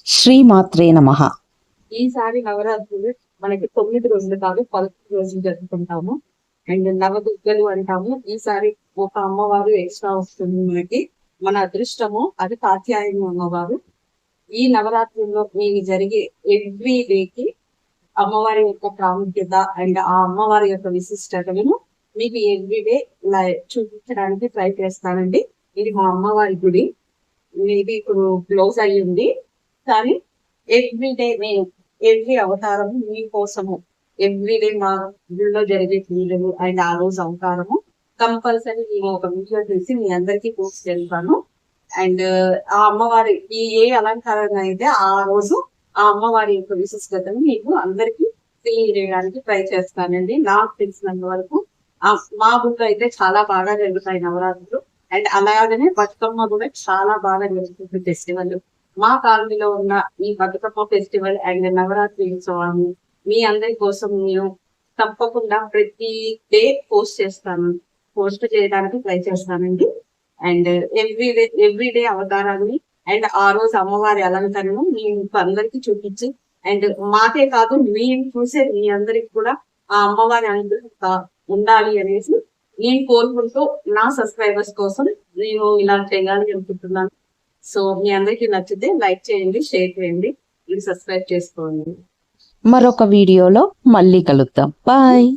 శ్రీమాత్రే నమః. ఈసారి నవరాత్రులు మనకి 9 రోజులు కాదు 11 రోజులు జరుపుకుంటాము. అండ్ నవదుర్గలు అంటాము. ఈసారి ఒక అమ్మవారు ఎక్స్ట్రా వస్తుంది మనకి. మన అదృష్టము అది కాత్యాయని అమ్మవారు. ఈ నవరాత్రుల్లో మీకు జరిగే ఎవ్రీ డేకి అమ్మవారి యొక్క ప్రాముఖ్యత అండ్ ఆ అమ్మవారి యొక్క విశిష్టతలను మీకు ఎవ్రీడే ఇలా చూపించడానికి ట్రై చేస్తానండి. ఇది మా అమ్మవారి గుడి. మేబీ ఇప్పుడు క్లోజ్ అయ్యింది, కానీ ఎవ్రీడే నేను ఎవ్రీ అవతారము మీకోసము ఎవ్రీడే మా గుడిలో జరిగే పూజలు అండ్ ఆ రోజు అవతారము కంపల్సరీ నేను ఒక వీడియో తీసి మీ అందరికీ పోస్ట్ చేస్తాను. అండ్ ఆ అమ్మవారి ఏ అలంకారం అయితే ఆ రోజు ఆ అమ్మవారి యొక్క విశిష్టతను మీకు అందరికీ తెలియజేయడానికి ట్రై చేస్తానండి. నాకు తెలిసినంత వరకు మా గుడిలో అయితే చాలా బాగా జరుగుతాయి నవరాత్రులు. అండ్ అలాగనే బతుకమ్మ కూడా చాలా బాగా జరుగుతుంది ఫెస్టివల్. మా కాలనీలో ఉన్న ఈ బతుకమ్మ ఫెస్టివల్ అండ్ నవరాత్రి ఉత్సవాన్ని మీ అందరి కోసం నేను తప్పకుండా ప్రతి డే పోస్ట్ చేయడానికి ట్రై చేస్తానండి. అండ్ ఎవ్రీడే అవతారాన్ని అండ్ ఆ రోజు అమ్మవారి అలంకరణను మీకు అందరికి చూపించి అండ్ మాకే కాదు మేము చూసే మీ అందరికి కూడా ఆ అమ్మవారి అనుగ్రహం ఉండాలి అనేసి నేను కోరుకుంటూ నా సబ్స్క్రైబర్స్ కోసం నేను ఇలా చేయాలి అనుకుంటున్నాను. సో మీ అందరికి నచ్చితే లైక్ చేయండి, షేర్ చేయండి, ఇది సబ్స్క్రైబ్ చేసుకోండి. మరొక వీడియోలో మళ్ళీ కలుద్దాం. బాయ్.